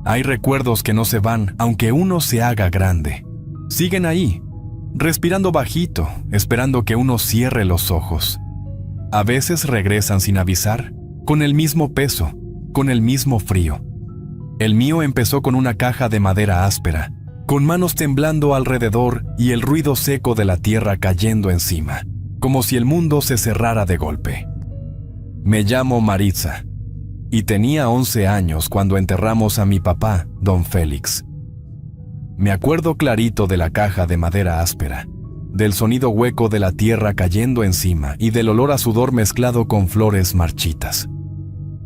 Hay recuerdos que no se van aunque uno se haga grande. Siguen ahí, respirando bajito, esperando que uno cierre los ojos. A veces regresan sin avisar, con el mismo peso, con el mismo frío. El mío empezó con una caja de madera áspera, con manos temblando alrededor y el ruido seco de la tierra cayendo encima, como si el mundo se cerrara de golpe. Me llamo Maritza, y tenía 11 años cuando enterramos a mi papá, don Félix. Me acuerdo clarito de la caja de madera áspera, del sonido hueco de la tierra cayendo encima y del olor a sudor mezclado con flores marchitas.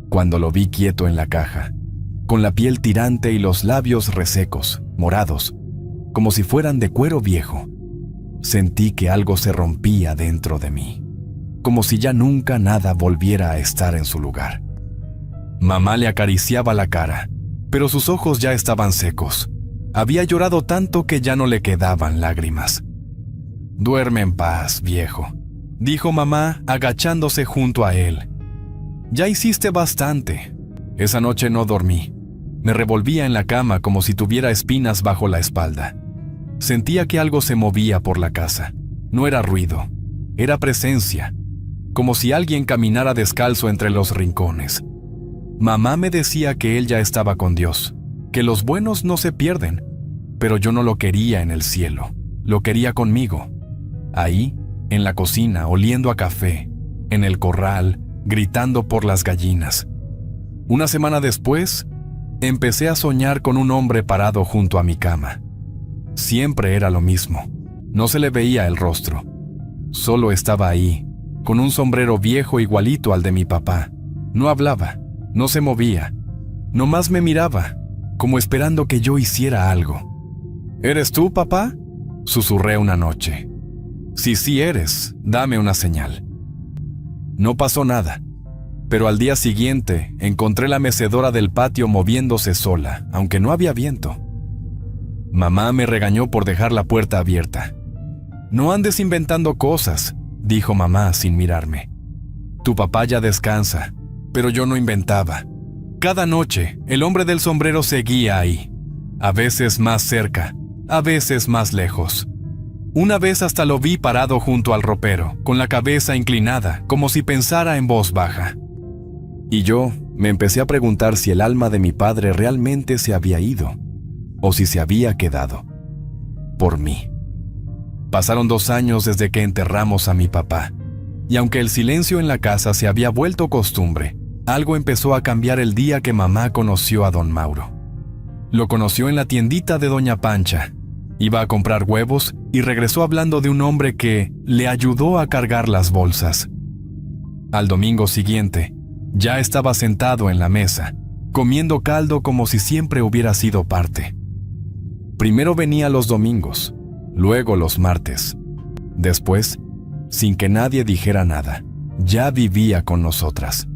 Cuando lo vi quieto en la caja, con la piel tirante y los labios resecos, morados, como si fueran de cuero viejo, sentí que algo se rompía dentro de mí, como si ya nunca nada volviera a estar en su lugar. Mamá le acariciaba la cara, pero sus ojos ya estaban secos. Había llorado tanto que ya no le quedaban lágrimas. «Duerme en paz, viejo», dijo mamá agachándose junto a él. «Ya hiciste bastante». Esa noche no dormí. Me revolvía en la cama como si tuviera espinas bajo la espalda. Sentía que algo se movía por la casa. No era ruido, era presencia, como si alguien caminara descalzo entre los rincones. Mamá me decía que él ya estaba con Dios, que los buenos no se pierden, pero yo no lo quería en el cielo, lo quería conmigo. Ahí, en la cocina, oliendo a café, en el corral, gritando por las gallinas. Una semana después, empecé a soñar con un hombre parado junto a mi cama. Siempre era lo mismo, no se le veía el rostro. Solo estaba ahí, con un sombrero viejo igualito al de mi papá. No hablaba, no se movía, nomás me miraba, como esperando que yo hiciera algo. «¿Eres tú, papá?», susurré una noche. «Si sí eres, dame una señal». No pasó nada, pero al día siguiente encontré la mecedora del patio moviéndose sola, aunque no había viento. Mamá me regañó por dejar la puerta abierta. «No andes inventando cosas», dijo mamá sin mirarme. «Tu papá ya descansa», pero yo no inventaba. Cada noche, el hombre del sombrero seguía ahí, a veces más cerca, a veces más lejos. Una vez hasta lo vi parado junto al ropero, con la cabeza inclinada, como si pensara en voz baja. Y yo me empecé a preguntar si el alma de mi padre realmente se había ido, o si se había quedado. Por mí. Pasaron 2 años desde que enterramos a mi papá, y aunque el silencio en la casa se había vuelto costumbre, algo empezó a cambiar el día que mamá conoció a don Mauro. Lo conoció en la tiendita de doña Pancha. Iba a comprar huevos y regresó hablando de un hombre que le ayudó a cargar las bolsas. Al domingo siguiente, ya estaba sentado en la mesa, comiendo caldo como si siempre hubiera sido parte. Primero venía los domingos, luego los martes. Después, sin que nadie dijera nada, ya vivía con nosotras.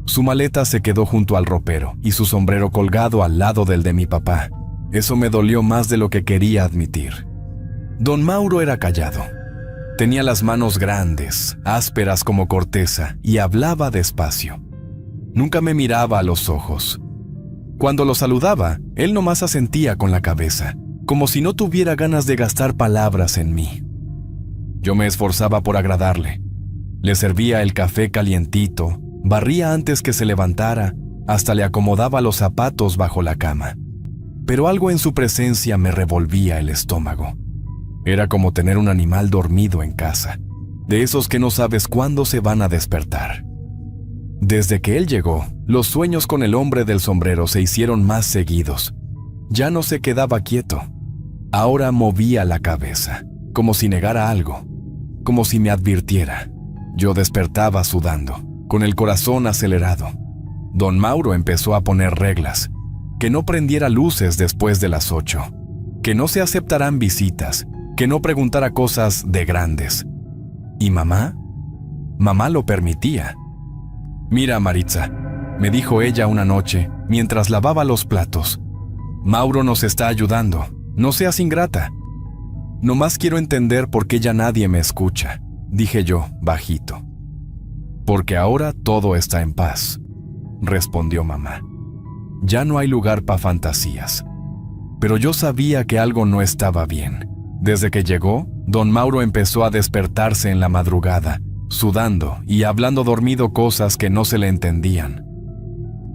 Su maleta se quedó junto al ropero y su sombrero colgado al lado del de mi papá. Eso me dolió más de lo que quería admitir. Don Mauro era callado. Tenía las manos grandes, ásperas como corteza, y hablaba despacio. Nunca me miraba a los ojos. Cuando lo saludaba, él nomás asentía con la cabeza, como si no tuviera ganas de gastar palabras en mí. Yo me esforzaba por agradarle. Le servía el café calientito, barría antes que se levantara, hasta le acomodaba los zapatos bajo la cama. Pero algo en su presencia me revolvía el estómago. Era como tener un animal dormido en casa, de esos que no sabes cuándo se van a despertar. Desde que él llegó, los sueños con el hombre del sombrero se hicieron más seguidos. Ya no se quedaba quieto. Ahora movía la cabeza, como si negara algo, como si me advirtiera. Yo despertaba sudando, con el corazón acelerado. Don Mauro empezó a poner reglas. Que no prendiera luces después de las 8, que no se aceptarán visitas, que no preguntara cosas de grandes. ¿Y mamá? Mamá lo permitía. «Mira, Maritza», me dijo ella una noche, mientras lavaba los platos. «Mauro nos está ayudando, no seas ingrata». «Nomás quiero entender por qué ya nadie me escucha», dije yo, bajito. «Porque ahora todo está en paz», respondió mamá. ya no hay lugar para fantasías. Pero yo sabía que algo no estaba bien. Desde que llegó, don Mauro empezó a despertarse en la madrugada, sudando y hablando dormido cosas que no se le entendían.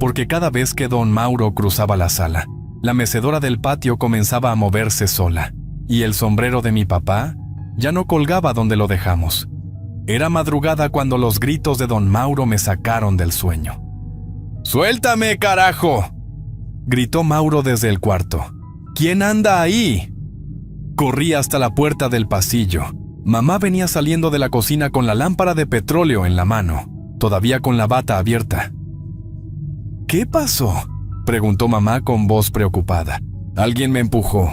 Porque cada vez que don Mauro cruzaba la sala, la mecedora del patio comenzaba a moverse sola, y el sombrero de mi papá ya no colgaba donde lo dejamos. Era madrugada cuando los gritos de don Mauro me sacaron del sueño. ¡Suéltame, carajo!, gritó Mauro desde el cuarto. ¿Quién anda ahí? Corrí hasta la puerta del pasillo. Mamá venía saliendo de la cocina con la lámpara de petróleo en la mano, todavía con la bata abierta. ¿Qué pasó?, preguntó mamá con voz preocupada. Alguien me empujó,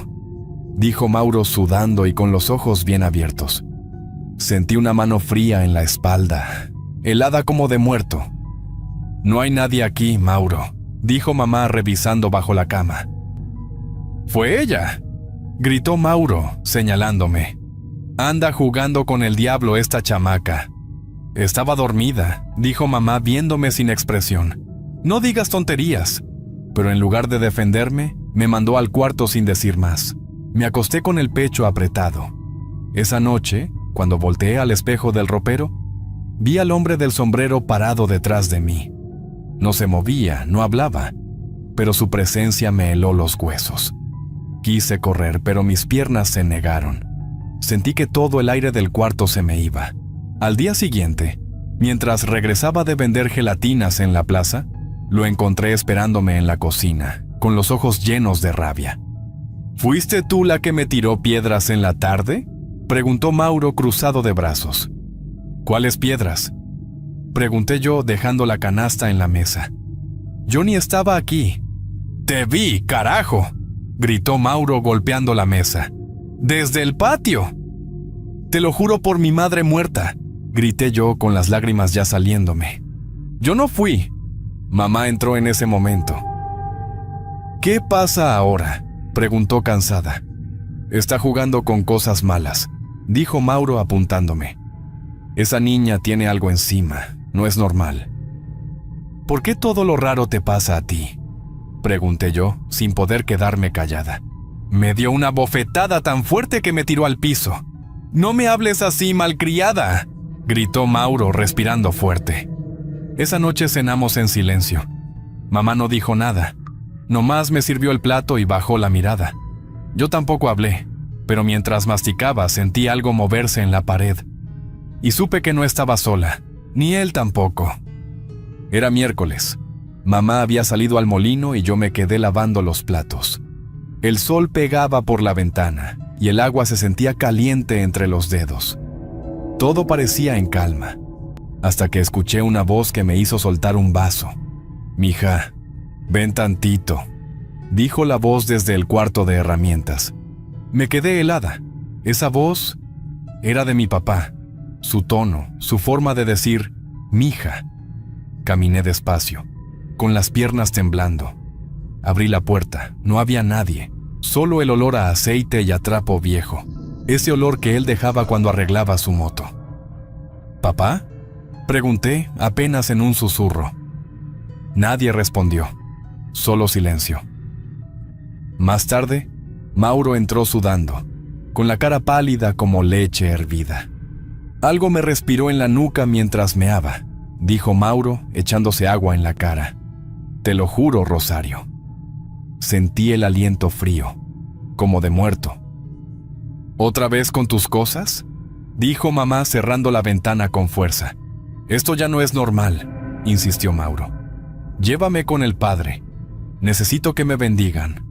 dijo Mauro sudando y con los ojos bien abiertos. Sentí una mano fría en la espalda, helada como de muerto. No hay nadie aquí, Mauro, dijo mamá revisando bajo la cama. ¡Fue ella!, gritó Mauro, señalándome. Anda jugando con el diablo esta chamaca. Estaba dormida, dijo mamá viéndome sin expresión. No digas tonterías. Pero en lugar de defenderme, me mandó al cuarto sin decir más. Me acosté con el pecho apretado. Esa noche, cuando volteé al espejo del ropero, vi al hombre del sombrero parado detrás de mí. No se movía, no hablaba, pero su presencia me heló los huesos. Quise correr, pero mis piernas se negaron. Sentí que todo el aire del cuarto se me iba. Al día siguiente, mientras regresaba de vender gelatinas en la plaza, lo encontré esperándome en la cocina, con los ojos llenos de rabia. ¿Fuiste tú la que me tiró piedras en la tarde?, preguntó Mauro cruzado de brazos. ¿Cuáles piedras?, pregunté yo dejando la canasta en la mesa. Yo ni estaba aquí. ¡Te vi, carajo!, gritó Mauro golpeando la mesa. ¡Desde el patio! Te lo juro por mi madre muerta, grité yo con las lágrimas ya saliéndome. Yo no fui. Mamá entró en ese momento. ¿Qué pasa ahora?, preguntó cansada. Está jugando con cosas malas, dijo Mauro apuntándome. Esa niña tiene algo encima, no es normal. ¿Por qué todo lo raro te pasa a ti?, pregunté yo, sin poder quedarme callada. Me dio una bofetada tan fuerte que me tiró al piso. «No me hables así, malcriada», gritó Mauro respirando fuerte. Esa noche cenamos en silencio. Mamá no dijo nada. Nomás me sirvió el plato y bajó la mirada. Yo tampoco hablé, pero mientras masticaba sentí algo moverse en la pared. Y supe que no estaba sola, ni él tampoco. Era miércoles. Mamá había salido al molino y yo me quedé lavando los platos. El sol pegaba por la ventana y el agua se sentía caliente entre los dedos. Todo parecía en calma, hasta que escuché una voz que me hizo soltar un vaso. «Mija, ven tantito», dijo la voz desde el cuarto de herramientas. Me quedé helada. Esa voz era de mi papá. Su tono, su forma de decir «mija». Caminé despacio, con las piernas temblando. Abrí la puerta, no había nadie, solo el olor a aceite y a trapo viejo, ese olor que él dejaba cuando arreglaba su moto. «¿Papá?», pregunté apenas en un susurro. Nadie respondió, solo silencio. Más tarde, Mauro entró sudando, con la cara pálida como leche hervida. «Algo me respiró en la nuca mientras meaba», dijo Mauro echándose agua en la cara. «Te lo juro, Rosario». Sentí el aliento frío, como de muerto. «¿Otra vez con tus cosas?», dijo mamá cerrando la ventana con fuerza. «Esto ya no es normal», insistió Mauro. «Llévame con el padre. Necesito que me bendigan».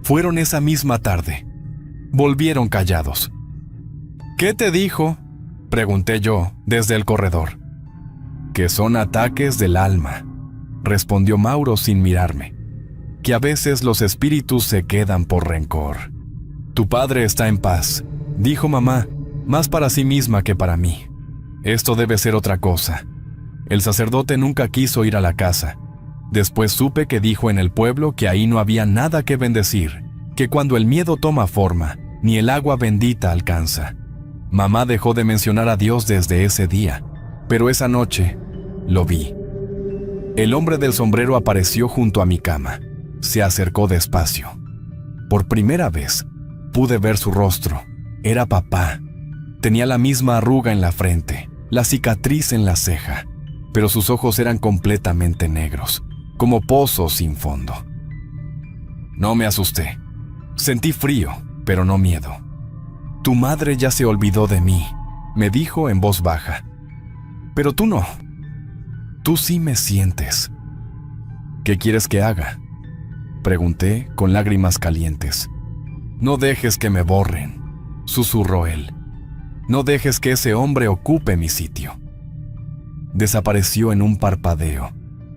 Fueron esa misma tarde. Volvieron callados. «¿Qué te dijo?», pregunté yo desde el corredor. «Que son ataques del alma», respondió Mauro sin mirarme. «Que a veces los espíritus se quedan por rencor. Tu padre está en paz», dijo mamá, más para sí misma que para mí. «Esto debe ser otra cosa. El sacerdote nunca quiso ir a la casa. Después supe que dijo en el pueblo que ahí no había nada que bendecir, que cuando el miedo toma forma, ni el agua bendita alcanza. Mamá dejó de mencionar a Dios desde ese día, pero esa noche lo vi». El hombre del sombrero apareció junto a mi cama. Se acercó despacio. Por primera vez, pude ver su rostro. Era papá. Tenía la misma arruga en la frente, la cicatriz en la ceja, pero sus ojos eran completamente negros, como pozos sin fondo. No me asusté. Sentí frío, pero no miedo. Tu madre ya se olvidó de mí, me dijo en voz baja. Pero tú no. Tú sí me sientes. ¿Qué quieres que haga?, pregunté con lágrimas calientes. No dejes que me borren, susurró él. No dejes que ese hombre ocupe mi sitio. Desapareció en un parpadeo.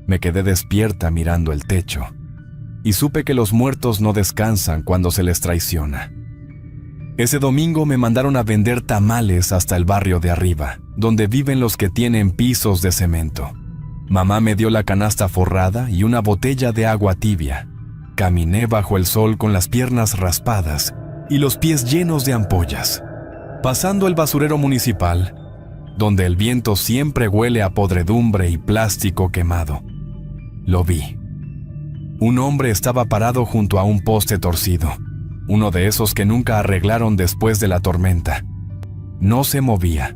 Me quedé despierta mirando el techo y supe que los muertos no descansan cuando se les traiciona. Ese domingo me mandaron a vender tamales hasta el barrio de arriba, donde viven los que tienen pisos de cemento. Mamá me dio la canasta forrada y una botella de agua tibia. Caminé bajo el sol con las piernas raspadas y los pies llenos de ampollas, pasando el basurero municipal, donde el viento siempre huele a podredumbre y plástico quemado. Lo vi. Un hombre estaba parado junto a un poste torcido, uno de esos que nunca arreglaron después de la tormenta. No se movía,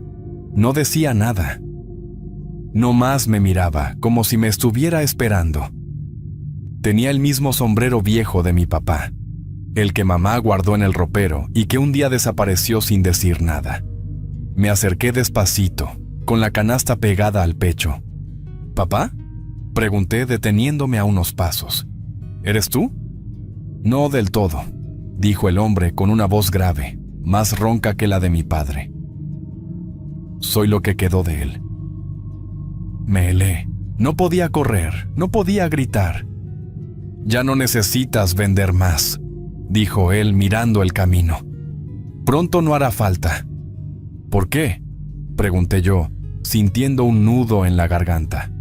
no decía nada. No más me miraba, como si me estuviera esperando. Tenía el mismo sombrero viejo de mi papá, el que mamá guardó en el ropero y que un día desapareció sin decir nada. Me acerqué despacito, con la canasta pegada al pecho. ¿Papá?, pregunté deteniéndome a unos pasos. ¿Eres tú? No del todo, dijo el hombre con una voz grave, más ronca que la de mi padre. Soy lo que quedó de él. Me helé. No podía correr, no podía gritar. Ya no necesitas vender más, dijo él mirando el camino. Pronto no hará falta. ¿Por qué?, pregunté yo, sintiendo un nudo en la garganta.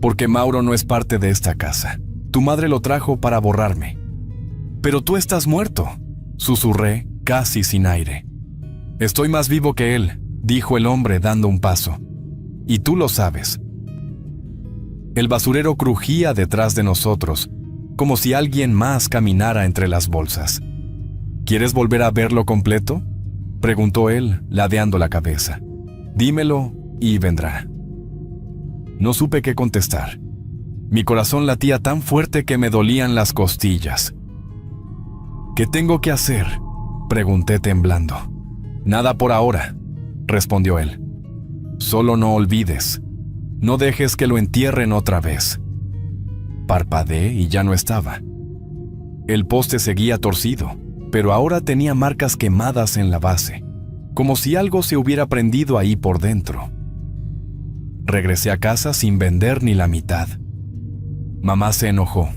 Porque Mauro no es parte de esta casa. Tu madre lo trajo para borrarme. Pero tú estás muerto, susurré, casi sin aire. Estoy más vivo que él, dijo el hombre dando un paso. Y tú lo sabes. El basurero crujía detrás de nosotros, como si alguien más caminara entre las bolsas. ¿Quieres volver a verlo completo?, preguntó él, ladeando la cabeza. Dímelo y vendrá. No supe qué contestar. Mi corazón latía tan fuerte que me dolían las costillas. ¿Qué tengo que hacer?, pregunté temblando. Nada por ahora, respondió él. Solo no olvides. No dejes que lo entierren otra vez. Parpadeé y ya no estaba. El poste seguía torcido, pero ahora tenía marcas quemadas en la base, como si algo se hubiera prendido ahí por dentro. Regresé a casa sin vender ni la mitad. Mamá se enojó.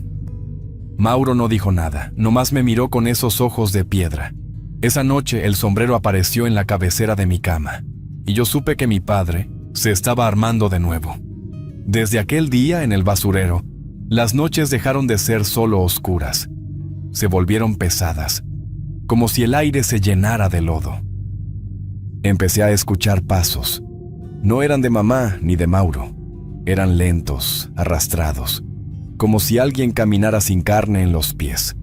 Mauro no dijo nada, nomás me miró con esos ojos de piedra. Esa noche el sombrero apareció en la cabecera de mi cama, y yo supe que mi padre se estaba armando de nuevo. Desde aquel día en el basurero, las noches dejaron de ser solo oscuras. Se volvieron pesadas, como si el aire se llenara de lodo. Empecé a escuchar pasos. No eran de mamá ni de Mauro. Eran lentos, arrastrados, como si alguien caminara sin carne en los pies.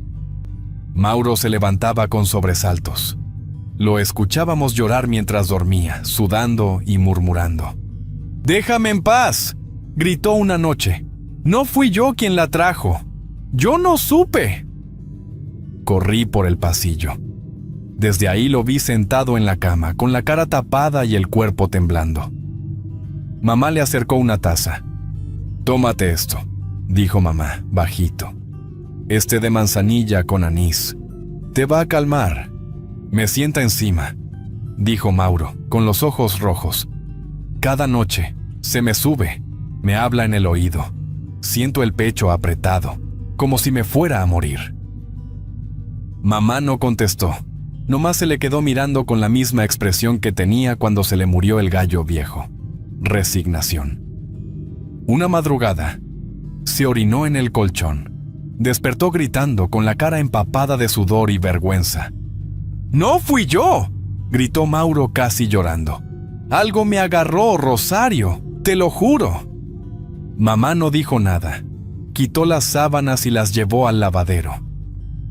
Mauro se levantaba con sobresaltos. Lo escuchábamos llorar mientras dormía, sudando y murmurando. «¡Déjame en paz!», gritó una noche. «No fui yo quien la trajo. Yo no supe». Corrí por el pasillo. Desde ahí lo vi sentado en la cama, con la cara tapada y el cuerpo temblando. Mamá le acercó una taza. «Tómate esto», dijo mamá, bajito. «Este de manzanilla con anís. Te va a calmar». «Me sienta encima», dijo Mauro, con los ojos rojos. «Cada noche se me sube, me habla en el oído. Siento el pecho apretado, como si me fuera a morir». Mamá no contestó, nomás se le quedó mirando con la misma expresión que tenía cuando se le murió el gallo viejo. Resignación. Una madrugada, se orinó en el colchón. Despertó gritando con la cara empapada de sudor y vergüenza. «¡No fui yo!», gritó Mauro casi llorando. «Algo me agarró, Rosario, te lo juro». Mamá no dijo nada. Quitó las sábanas y las llevó al lavadero.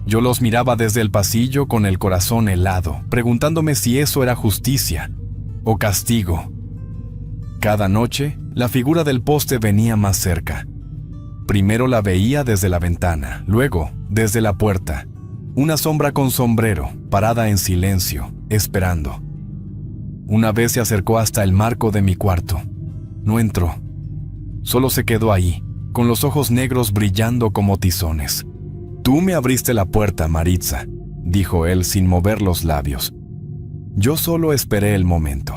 Yo los miraba desde el pasillo con el corazón helado, preguntándome si eso era justicia o castigo. Cada noche, la figura del poste venía más cerca. Primero la veía desde la ventana, luego desde la puerta. Una sombra con sombrero, parada en silencio, esperando. Una vez se acercó hasta el marco de mi cuarto. No entró. Solo se quedó ahí, con los ojos negros brillando como tizones. «Tú me abriste la puerta, Maritza», dijo él sin mover los labios. Yo solo esperé el momento.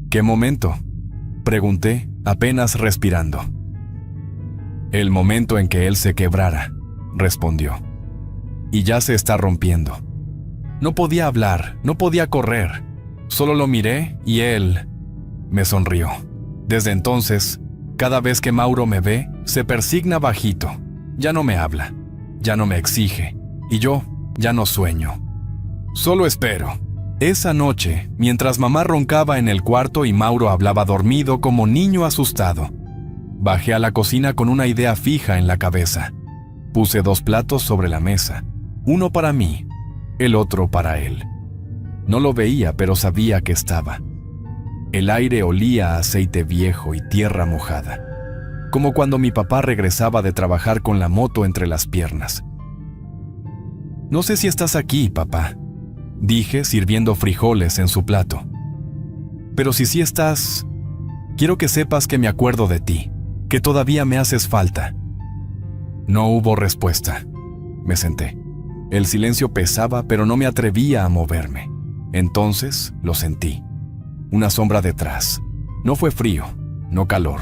«¿Qué momento?», pregunté, apenas respirando. «El momento en que él se quebrara», respondió. «Y ya se está rompiendo». No podía hablar, no podía correr. Solo lo miré y él me sonrió. Desde entonces, cada vez que Mauro me ve, se persigna bajito. Ya no me habla, ya no me exige, y yo ya no sueño. Solo espero. Esa noche, mientras mamá roncaba en el cuarto y Mauro hablaba dormido como niño asustado, bajé a la cocina con una idea fija en la cabeza. Puse 2 platos sobre la mesa, uno para mí, el otro para él. No lo veía, pero sabía que estaba. El aire olía a aceite viejo y tierra mojada, como cuando mi papá regresaba de trabajar con la moto entre las piernas. «No sé si estás aquí, papá», dije sirviendo frijoles en su plato. «Pero si sí estás, quiero que sepas que me acuerdo de ti, que todavía me haces falta». No hubo respuesta. Me senté. El silencio pesaba, pero no me atrevía a moverme. Entonces lo sentí. Una sombra detrás. No fue frío, no calor,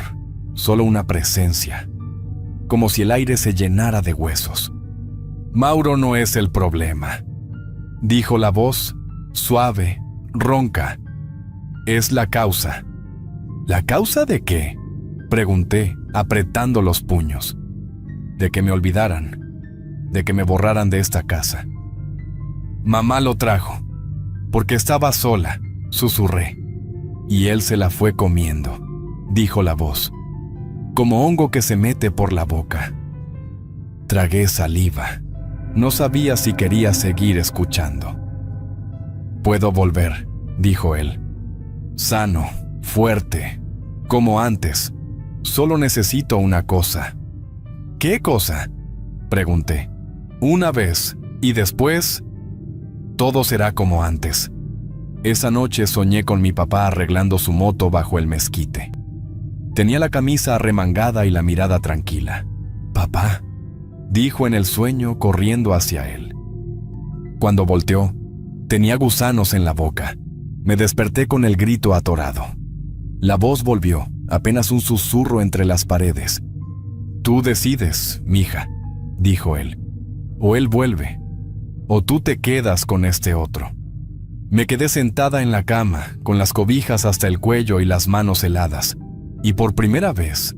solo una presencia. Como si el aire se llenara de huesos. «Mauro no es el problema», dijo la voz, suave, ronca. «Es la causa». «¿La causa de qué?», pregunté, apretando los puños. «De que me olvidaran, de que me borraran de esta casa». «Mamá lo trajo, porque estaba sola», susurré. «Y él se la fue comiendo», dijo la voz, como hongo que se mete por la boca. Tragué saliva. No sabía si quería seguir escuchando. «Puedo volver», dijo él. «Sano, fuerte, como antes. Solo necesito una cosa». «¿Qué cosa?», pregunté. «Una vez, y después, todo será como antes». Esa noche soñé con mi papá arreglando su moto bajo el mezquite. Tenía la camisa arremangada y la mirada tranquila. «Papá», dijo en el sueño corriendo hacia él. Cuando volteó, tenía gusanos en la boca. Me desperté con el grito atorado. La voz volvió, apenas un susurro entre las paredes. «Tú decides, mija», dijo él. «O él vuelve, o tú te quedas con este otro». Me quedé sentada en la cama, con las cobijas hasta el cuello y las manos heladas, y por primera vez,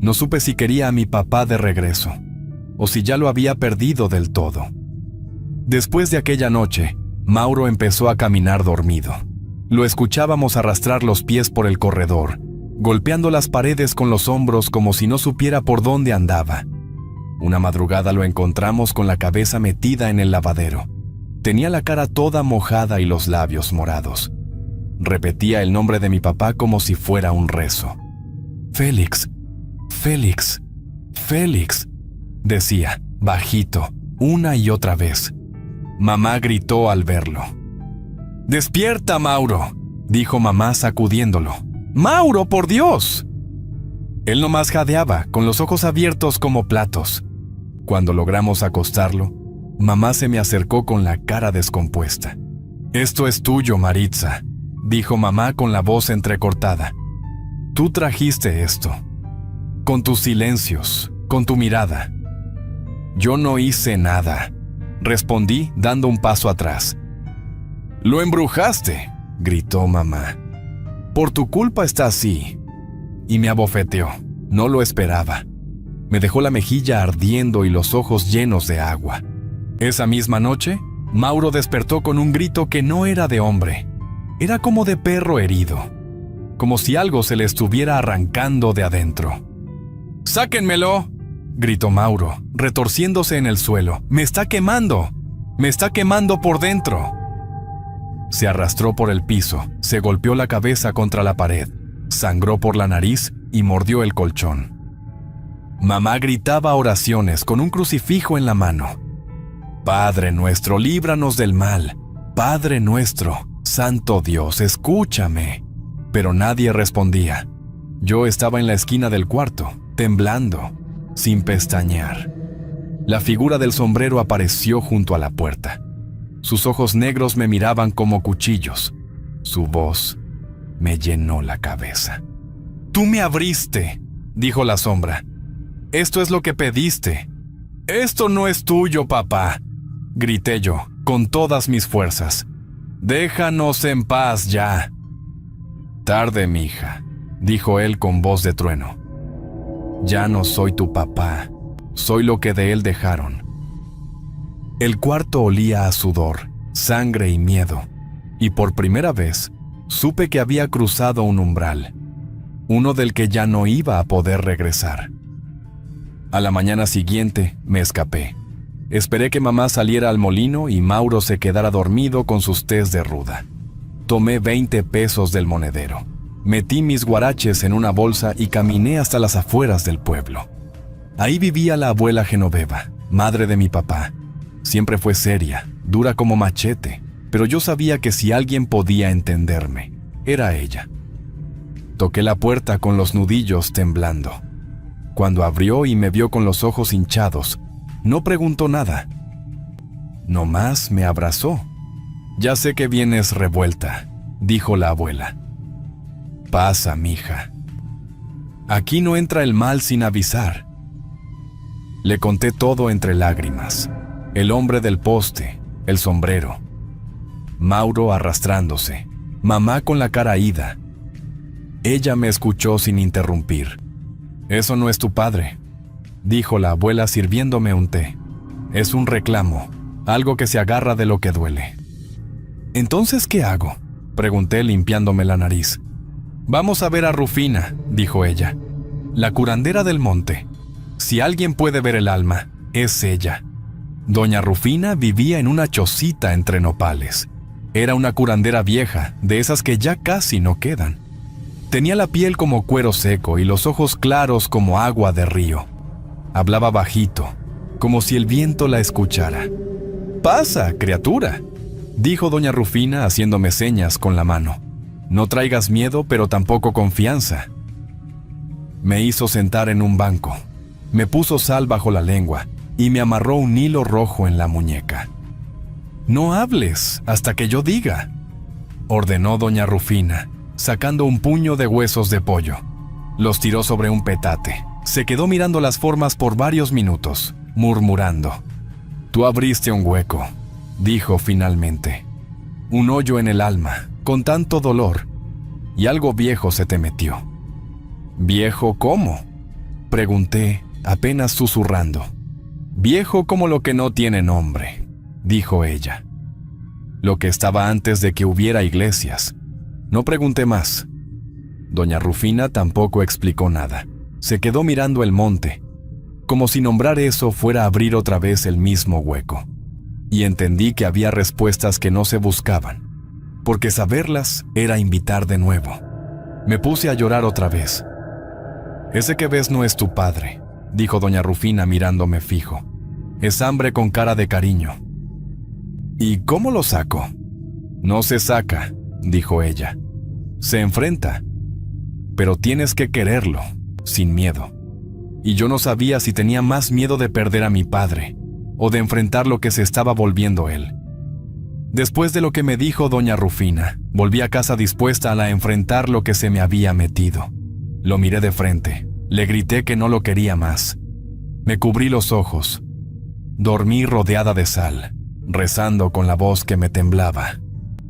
no supe si quería a mi papá de regreso, o si ya lo había perdido del todo. Después de aquella noche, Mauro empezó a caminar dormido. Lo escuchábamos arrastrar los pies por el corredor, golpeando las paredes con los hombros como si no supiera por dónde andaba. Una madrugada lo encontramos con la cabeza metida en el lavadero. Tenía la cara toda mojada y los labios morados. Repetía el nombre de mi papá como si fuera un rezo. «Félix, Félix, Félix», decía, bajito, una y otra vez. Mamá gritó al verlo. «¡Despierta, Mauro!», dijo mamá sacudiéndolo. «¡Mauro, por Dios!». Él nomás jadeaba, con los ojos abiertos como platos. Cuando logramos acostarlo, mamá se me acercó con la cara descompuesta. «Esto es tuyo, Maritza», dijo mamá con la voz entrecortada. «Tú trajiste esto. Con tus silencios, con tu mirada». «Yo no hice nada», respondí dando un paso atrás. «Lo embrujaste», gritó mamá. «Por tu culpa está así». Y me abofeteó. No lo esperaba. Me dejó la mejilla ardiendo y los ojos llenos de agua. Esa misma noche, Mauro despertó con un grito que no era de hombre. Era como de perro herido, como si algo se le estuviera arrancando de adentro. ¡Sáquenmelo!, gritó Mauro, retorciéndose en el suelo. ¡Me está quemando! ¡Me está quemando por dentro! Se arrastró por el piso, se golpeó la cabeza contra la pared, sangró por la nariz y mordió el colchón. Mamá gritaba oraciones con un crucifijo en la mano. Padre nuestro, líbranos del mal. Padre nuestro, Santo Dios, escúchame. Pero nadie respondía. Yo estaba en la esquina del cuarto, temblando, sin pestañear. La figura del sombrero apareció junto a la puerta. Sus ojos negros me miraban como cuchillos. Su voz me llenó la cabeza. «Tú me abriste», dijo la sombra. «Esto es lo que pediste». «Esto no es tuyo, papá», grité yo, con todas mis fuerzas. «Déjanos en paz ya». «Tarde, mija», dijo él con voz de trueno. «Ya no soy tu papá, soy lo que de él dejaron». El cuarto olía a sudor, sangre y miedo, y por primera vez supe que había cruzado un umbral, uno del que ya no iba a poder regresar. A la mañana siguiente me escapé. Esperé que mamá saliera al molino y Mauro se quedara dormido con sus tés de ruda. Tomé 20 pesos del monedero. Metí mis guaraches en una bolsa y caminé hasta las afueras del pueblo. Ahí vivía la abuela Genoveva, madre de mi papá. Siempre fue seria, dura como machete, pero yo sabía que si alguien podía entenderme, era ella. Toqué la puerta con los nudillos temblando. Cuando abrió y me vio con los ojos hinchados, no preguntó nada. Nomás me abrazó. «Ya sé que vienes revuelta», dijo la abuela. «Pasa, mija. Aquí no entra el mal sin avisar». Le conté todo entre lágrimas. El hombre del poste, el sombrero, Mauro arrastrándose, mamá con la cara ida. Ella me escuchó sin interrumpir. «Eso no es tu padre», dijo la abuela sirviéndome un té. «Es un reclamo, algo que se agarra de lo que duele». «¿Entonces qué hago?», pregunté limpiándome la nariz. «Vamos a ver a Rufina», dijo ella, «la curandera del monte. Si alguien puede ver el alma, es ella». Doña Rufina vivía en una chocita entre nopales. Era una curandera vieja, de esas que ya casi no quedan. Tenía la piel como cuero seco y los ojos claros como agua de río. Hablaba bajito, como si el viento la escuchara. «Pasa, criatura», dijo doña Rufina haciéndome señas con la mano. «No traigas miedo, pero tampoco confianza». Me hizo sentar en un banco. Me puso sal bajo la lengua y me amarró un hilo rojo en la muñeca. «No hables hasta que yo diga», ordenó doña Rufina, sacando un puño de huesos de pollo. Los tiró sobre un petate. Se quedó mirando las formas por varios minutos, murmurando. «Tú abriste un hueco», dijo finalmente. «Un hoyo en el alma, con tanto dolor, y algo viejo se te metió». «¿Viejo cómo?», pregunté, apenas susurrando. «Viejo como lo que no tiene nombre», dijo ella. «Lo que estaba antes de que hubiera iglesias». No pregunté más. Doña Rufina tampoco explicó nada. Se quedó mirando el monte, como si nombrar eso fuera abrir otra vez el mismo hueco. Y entendí que había respuestas que no se buscaban, porque saberlas era invitar de nuevo. Me puse a llorar otra vez. «Ese que ves no es tu padre», dijo doña Rufina mirándome fijo. «Es hambre con cara de cariño». «¿Y cómo lo saco?». «No se saca», dijo ella. «Se enfrenta. Pero tienes que quererlo, sin miedo». Y yo no sabía si tenía más miedo de perder a mi padre o de enfrentar lo que se estaba volviendo él. Después de lo que me dijo doña Rufina, volví a casa dispuesta a enfrentar lo que se me había metido. Lo miré de frente, le grité que no lo quería más. Me cubrí los ojos. Dormí rodeada de sal, rezando con la voz que me temblaba.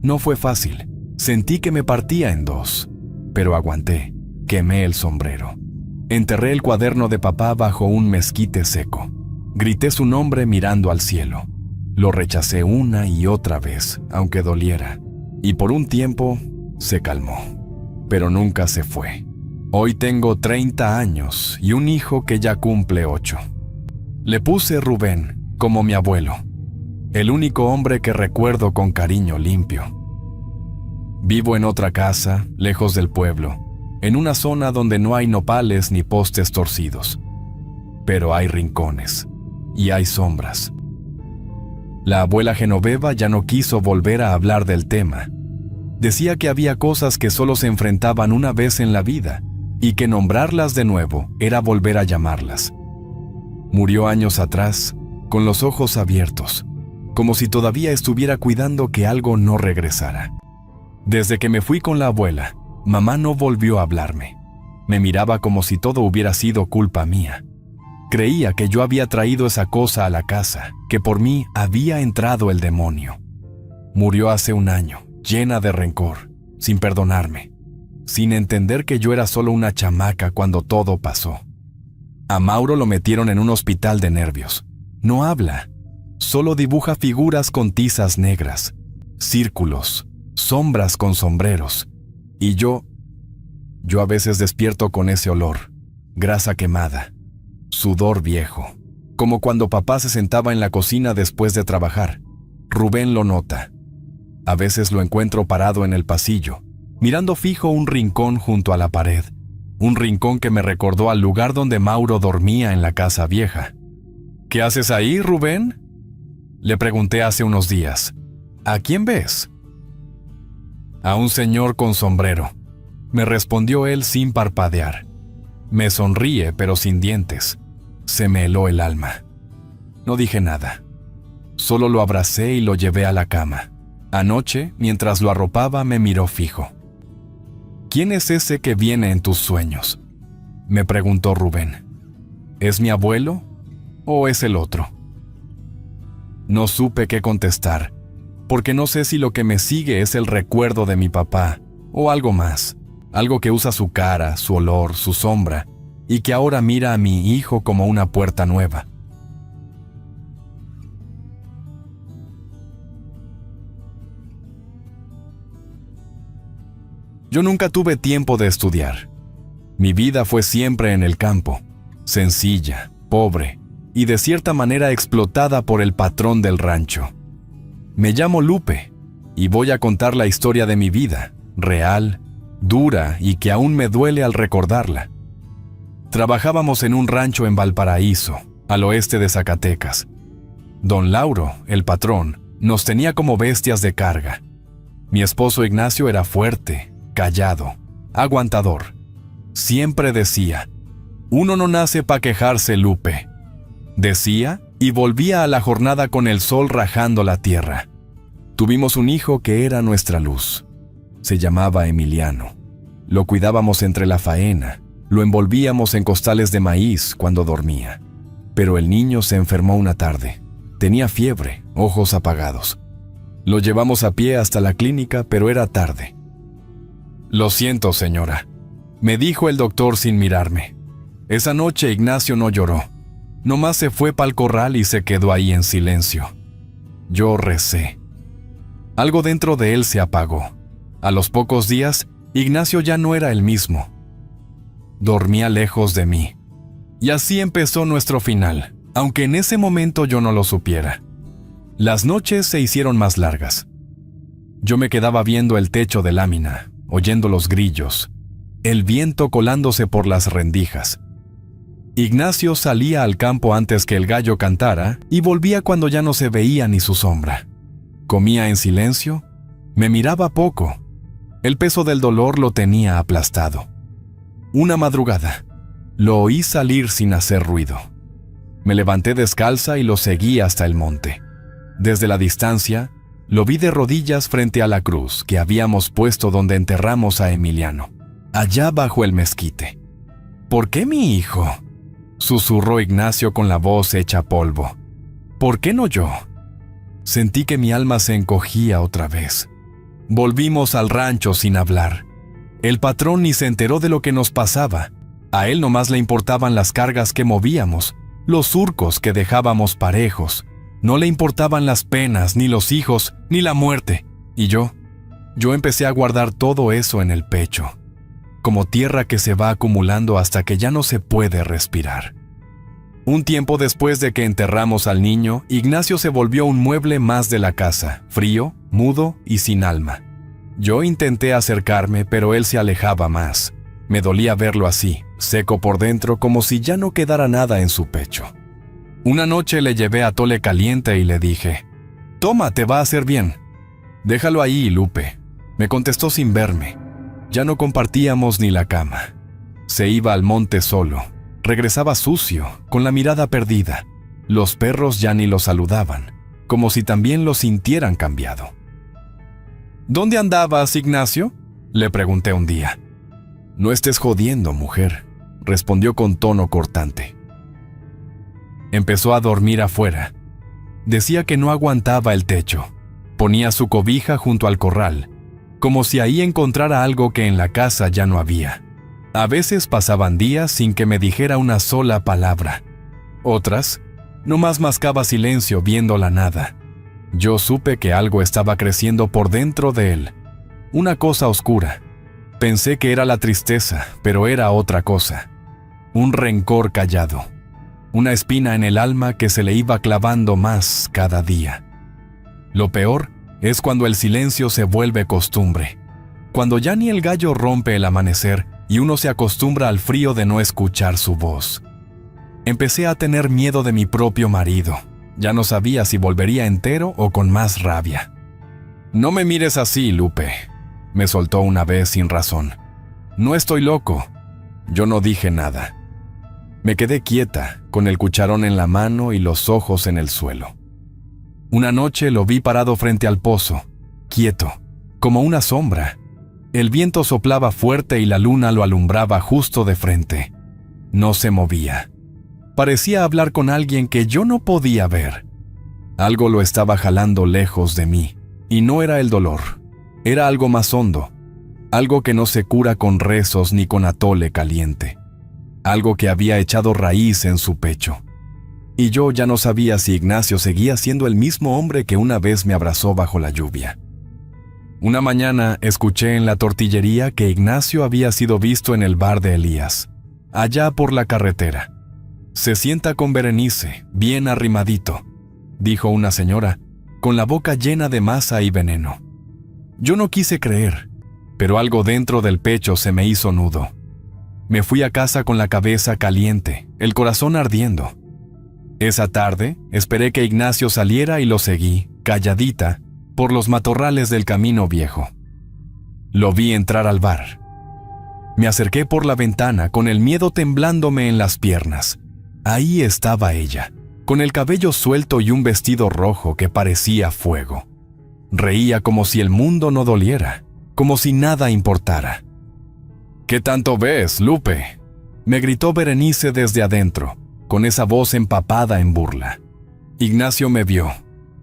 No fue fácil. Sentí que me partía en dos, pero aguanté. Quemé el sombrero. Enterré el cuaderno de papá bajo un mezquite seco. Grité su nombre mirando al cielo. Lo rechacé una y otra vez, aunque doliera, y por un tiempo se calmó, pero nunca se fue. Hoy tengo 30 años y un hijo que ya cumple 8. Le puse Rubén, como mi abuelo, el único hombre que recuerdo con cariño limpio. Vivo en otra casa, lejos del pueblo, en una zona donde no hay nopales ni postes torcidos. Pero hay rincones y hay sombras. La abuela Genoveva ya no quiso volver a hablar del tema. Decía que había cosas que solo se enfrentaban una vez en la vida y que nombrarlas de nuevo era volver a llamarlas. Murió años atrás, con los ojos abiertos, como si todavía estuviera cuidando que algo no regresara. Desde que me fui con la abuela, mamá no volvió a hablarme. Me miraba como si todo hubiera sido culpa mía. Creía que yo había traído esa cosa a la casa, que por mí había entrado el demonio. Murió hace un año, llena de rencor, sin perdonarme, sin entender que yo era solo una chamaca cuando todo pasó. A Mauro lo metieron en un hospital de nervios. No habla, solo dibuja figuras con tizas negras, círculos, sombras con sombreros. Y yo a veces despierto con ese olor, grasa quemada, sudor viejo, como cuando papá se sentaba en la cocina después de trabajar. Rubén lo nota. A veces lo encuentro parado en el pasillo, mirando fijo un rincón junto a la pared, un rincón que me recordó al lugar donde Mauro dormía en la casa vieja. ¿Qué haces ahí, Rubén?, le pregunté hace unos días. ¿A quién ves? A un señor con sombrero, me respondió él sin parpadear. Me sonríe, pero sin dientes. Se me heló el alma. No dije nada. Solo lo abracé y lo llevé a la cama. Anoche, mientras lo arropaba, me miró fijo. ¿Quién es ese que viene en tus sueños?, me preguntó Rubén. ¿Es mi abuelo o es el otro? No supe qué contestar, porque no sé si lo que me sigue es el recuerdo de mi papá o algo más, algo que usa su cara, su olor, su sombra, y que ahora mira a mi hijo como una puerta nueva. Yo nunca tuve tiempo de estudiar. Mi vida fue siempre en el campo, sencilla, pobre y de cierta manera explotada por el patrón del rancho. Me llamo Lupe y voy a contar la historia de mi vida, real, dura y que aún me duele al recordarla. Trabajábamos en un rancho en Valparaíso, al oeste de Zacatecas. Don Lauro, el patrón, nos tenía como bestias de carga. Mi esposo Ignacio era fuerte, callado, aguantador. Siempre decía: uno no nace pa' quejarse, Lupe. Decía y volvía a la jornada con el sol rajando la tierra. Tuvimos un hijo que era nuestra luz. Se llamaba Emiliano. Lo cuidábamos entre la faena, lo envolvíamos en costales de maíz cuando dormía. Pero el niño se enfermó una tarde. Tenía fiebre, ojos apagados. Lo llevamos a pie hasta la clínica, pero era tarde. «Lo siento, señora», me dijo el doctor sin mirarme. Esa noche Ignacio no lloró. Nomás se fue pa'l corral y se quedó ahí en silencio. Yo recé. Algo dentro de él se apagó. A los pocos días, Ignacio ya no era el mismo. Dormía lejos de mí. Y así empezó nuestro final, aunque en ese momento yo no lo supiera. Las noches se hicieron más largas. Yo me quedaba viendo el techo de lámina, oyendo los grillos, el viento colándose por las rendijas. Ignacio salía al campo antes que el gallo cantara y volvía cuando ya no se veía ni su sombra. Comía en silencio, me miraba poco. El peso del dolor lo tenía aplastado. Una madrugada, lo oí salir sin hacer ruido. Me levanté descalza y lo seguí hasta el monte. Desde la distancia, lo vi de rodillas frente a la cruz que habíamos puesto donde enterramos a Emiliano, allá bajo el mezquite. ¿Por qué mi hijo?, susurró Ignacio con la voz hecha polvo. ¿Por qué no yo? Sentí que mi alma se encogía otra vez. Volvimos al rancho sin hablar. El patrón ni se enteró de lo que nos pasaba. A él nomás le importaban las cargas que movíamos, los surcos que dejábamos parejos. No le importaban las penas, ni los hijos, ni la muerte. Y yo empecé a guardar todo eso en el pecho. como tierra que se va acumulando hasta que ya no se puede respirar. Un tiempo después de que enterramos al niño, Ignacio se volvió un mueble más de la casa, frío, mudo y sin alma. Yo intenté acercarme, pero él se alejaba más. Me dolía verlo así, seco por dentro, como si ya no quedara nada en su pecho. Una noche le llevé atole caliente y le dije: «Toma, te va a hacer bien». «Déjalo ahí, Lupe», me contestó sin verme. Ya no compartíamos ni la cama. Se iba al monte solo. Regresaba sucio, con la mirada perdida. Los perros ya ni lo saludaban, como si también lo sintieran cambiado. «¿Dónde andabas, Ignacio?», le pregunté un día. «No estés jodiendo, mujer», respondió con tono cortante. Empezó a dormir afuera. Decía que no aguantaba el techo. Ponía su cobija junto al corral, como si ahí encontrara algo que en la casa ya no había. A veces pasaban días sin que me dijera una sola palabra. Otras, nomás mascaba silencio viendo la nada. Yo supe que algo estaba creciendo por dentro de él. Una cosa oscura. Pensé que era la tristeza, pero era otra cosa. Un rencor callado. Una espina en el alma que se le iba clavando más cada día. Lo peor es cuando el silencio se vuelve costumbre. Cuando ya ni el gallo rompe el amanecer y uno se acostumbra al frío de no escuchar su voz. Empecé a tener miedo de mi propio marido. Ya no sabía si volvería entero o con más rabia. «No me mires así, Lupe», me soltó una vez sin razón. «No estoy loco». Yo no dije nada. Me quedé quieta, con el cucharón en la mano y los ojos en el suelo. Una noche lo vi parado frente al pozo, quieto, como una sombra. El viento soplaba fuerte y la luna lo alumbraba justo de frente. No se movía. Parecía hablar con alguien que yo no podía ver. Algo lo estaba jalando lejos de mí, y no era el dolor. Era algo más hondo, algo que no se cura con rezos ni con atole caliente. Algo que había echado raíz en su pecho. Y yo ya no sabía si Ignacio seguía siendo el mismo hombre que una vez me abrazó bajo la lluvia. Una mañana escuché en la tortillería que Ignacio había sido visto en el bar de Elías, allá por la carretera. «Se sienta con Berenice, bien arrimadito», dijo una señora, con la boca llena de masa y veneno. Yo no quise creer, pero algo dentro del pecho se me hizo nudo. Me fui a casa con la cabeza caliente, el corazón ardiendo. Esa tarde esperé que Ignacio saliera y lo seguí, calladita, por los matorrales del camino viejo. Lo vi entrar al bar. Me acerqué por la ventana con el miedo temblándome en las piernas. Ahí estaba ella, con el cabello suelto y un vestido rojo que parecía fuego. Reía como si el mundo no doliera, como si nada importara. «¿Qué tanto ves, Lupe?», me gritó Berenice desde adentro, con esa voz empapada en burla. Ignacio me vio.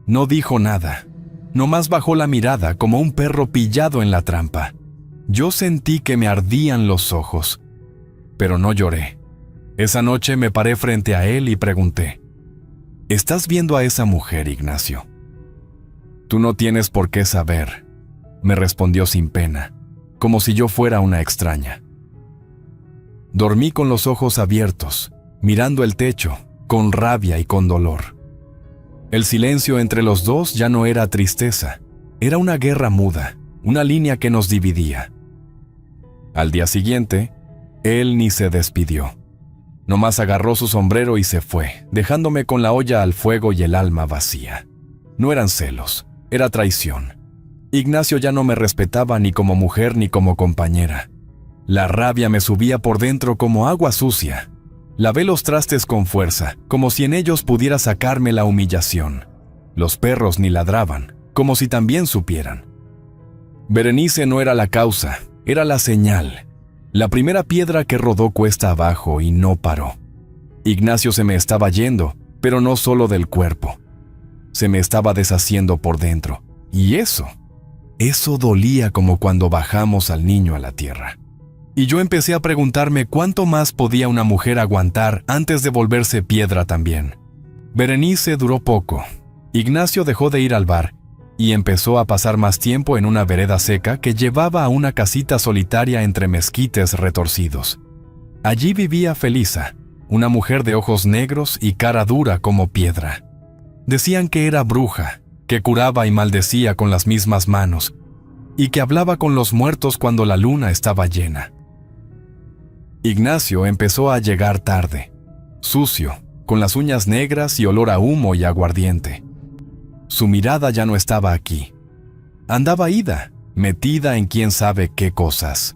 No dijo nada. Nomás bajó la mirada como un perro pillado en la trampa. Yo sentí que me ardían los ojos, pero no lloré. Esa noche me paré frente a él y pregunté: «¿Estás viendo a esa mujer, Ignacio?». «Tú no tienes por qué saber», me respondió sin pena, como si yo fuera una extraña. Dormí con los ojos abiertos, mirando el techo, con rabia y con dolor. El silencio entre los dos ya no era tristeza, era una guerra muda, una línea que nos dividía. Al día siguiente, él ni se despidió. Nomás agarró su sombrero y se fue, dejándome con la olla al fuego y el alma vacía. No eran celos, era traición. Ignacio ya no me respetaba ni como mujer ni como compañera. La rabia me subía por dentro como agua sucia. Lavé los trastes con fuerza, como si en ellos pudiera sacarme la humillación. Los perros ni ladraban, como si también supieran. Berenice no era la causa, era la señal. La primera piedra que rodó cuesta abajo y no paró. Ignacio se me estaba yendo, pero no solo del cuerpo. Se me estaba deshaciendo por dentro. Y eso dolía como cuando bajamos al niño a la tierra. Y yo empecé a preguntarme cuánto más podía una mujer aguantar antes de volverse piedra también. Berenice duró poco. Ignacio dejó de ir al bar y empezó a pasar más tiempo en una vereda seca que llevaba a una casita solitaria entre mezquites retorcidos. Allí vivía Felisa, una mujer de ojos negros y cara dura como piedra. Decían que era bruja, que curaba y maldecía con las mismas manos, y que hablaba con los muertos cuando la luna estaba llena. Ignacio empezó a llegar tarde, sucio, con las uñas negras y olor a humo y aguardiente. Su mirada ya no estaba aquí. Andaba ida, metida en quién sabe qué cosas.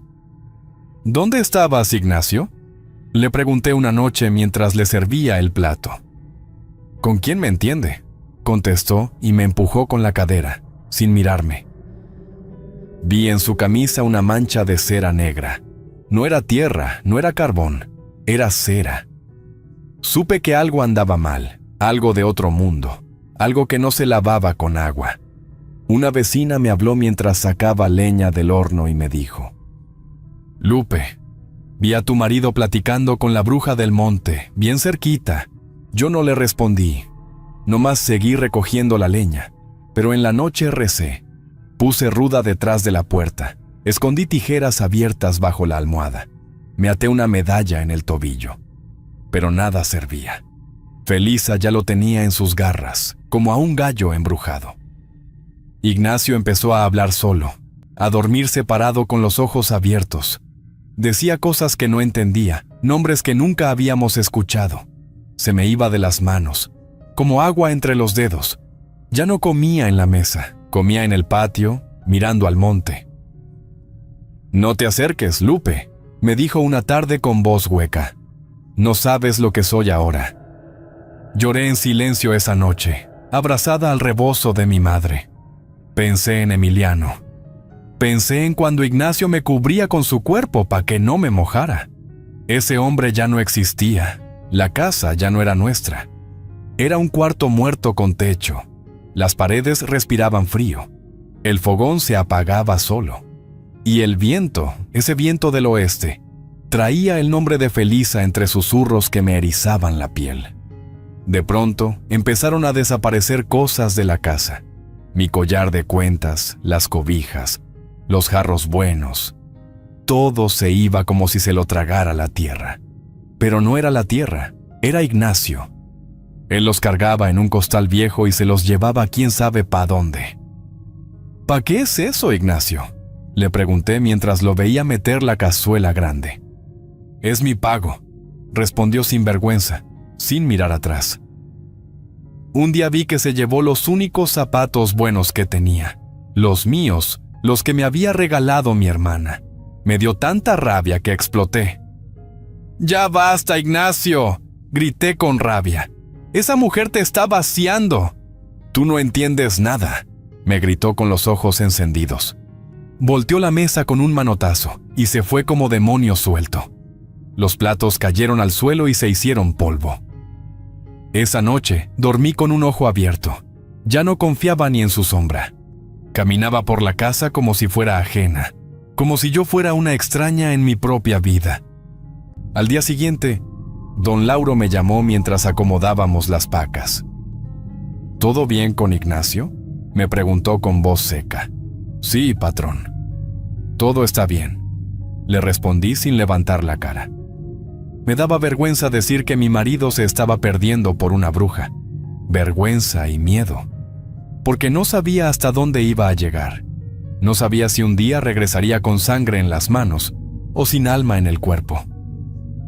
¿Dónde estabas, Ignacio?, le pregunté una noche mientras le servía el plato. ¿Con quién me entiende?, contestó y me empujó con la cadera, sin mirarme. Vi en su camisa una mancha de cera negra. No era tierra, no era carbón, era cera. Supe que algo andaba mal, algo de otro mundo, algo que no se lavaba con agua. Una vecina me habló mientras sacaba leña del horno y me dijo: «Lupe, vi a tu marido platicando con la bruja del monte, bien cerquita». Yo no le respondí, nomás seguí recogiendo la leña, pero en la noche recé. Puse ruda detrás de la puerta, escondí tijeras abiertas bajo la almohada, me até una medalla en el tobillo, pero nada servía. Felisa ya lo tenía en sus garras, como a un gallo embrujado. Ignacio empezó a hablar solo, a dormir separado con los ojos abiertos. Decía cosas que no entendía, nombres que nunca habíamos escuchado. Se me iba de las manos, como agua entre los dedos. Ya no comía en la mesa, comía en el patio, mirando al monte. «No te acerques, Lupe», me dijo una tarde con voz hueca. «No sabes lo que soy ahora». Lloré en silencio esa noche, abrazada al rebozo de mi madre. Pensé en Emiliano. Pensé en cuando Ignacio me cubría con su cuerpo para que no me mojara. Ese hombre ya no existía. La casa ya no era nuestra. Era un cuarto muerto con techo. Las paredes respiraban frío. El fogón se apagaba solo. Y el viento, ese viento del oeste, traía el nombre de Felisa entre susurros que me erizaban la piel. De pronto, empezaron a desaparecer cosas de la casa. Mi collar de cuentas, las cobijas, los jarros buenos. Todo se iba como si se lo tragara la tierra. Pero no era la tierra, era Ignacio. Él los cargaba en un costal viejo y se los llevaba quién sabe pa' dónde. ¿Pa' qué es eso, Ignacio?, le pregunté mientras lo veía meter la cazuela grande. «Es mi pago», respondió sin vergüenza, sin mirar atrás. Un día vi que se llevó los únicos zapatos buenos que tenía, los míos, los que me había regalado mi hermana. Me dio tanta rabia que exploté. «¡Ya basta, Ignacio!», grité con rabia. «Esa mujer te está vaciando». «Tú no entiendes nada», me gritó con los ojos encendidos. Volteó la mesa con un manotazo y se fue como demonio suelto. Los platos cayeron al suelo y se hicieron polvo. Esa noche dormí con un ojo abierto. Ya no confiaba ni en su sombra. Caminaba por la casa como si fuera ajena, como si yo fuera una extraña en mi propia vida. Al día siguiente, don Lauro me llamó mientras acomodábamos las pacas. «¿Todo bien con Ignacio?», me preguntó con voz seca. «Sí, patrón. Todo está bien», le respondí sin levantar la cara. Me daba vergüenza decir que mi marido se estaba perdiendo por una bruja. Vergüenza y miedo. Porque no sabía hasta dónde iba a llegar. No sabía si un día regresaría con sangre en las manos o sin alma en el cuerpo.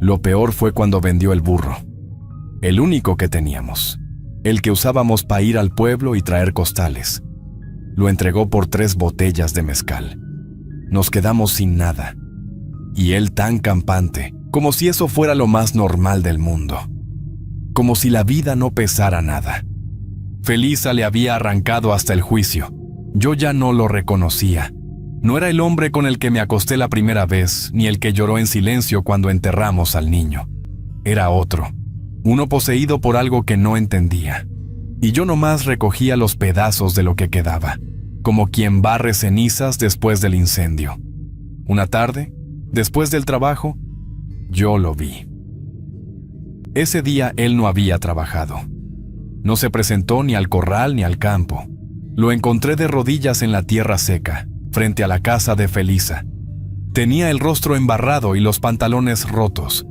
Lo peor fue cuando vendió el burro. El único que teníamos. El que usábamos para ir al pueblo y traer costales. Lo entregó por 3 botellas de mezcal. Nos quedamos sin nada. Y él tan campante, como si eso fuera lo más normal del mundo. Como si la vida no pesara nada. Felisa le había arrancado hasta el juicio. Yo ya no lo reconocía. No era el hombre con el que me acosté la primera vez, ni el que lloró en silencio cuando enterramos al niño. Era otro. Uno poseído por algo que no entendía. Y yo nomás recogía los pedazos de lo que quedaba, como quien barre cenizas después del incendio. Una tarde, después del trabajo, yo lo vi. Ese día él no había trabajado. No se presentó ni al corral ni al campo. Lo encontré de rodillas en la tierra seca, frente a la casa de Felisa. Tenía el rostro embarrado y los pantalones rotos.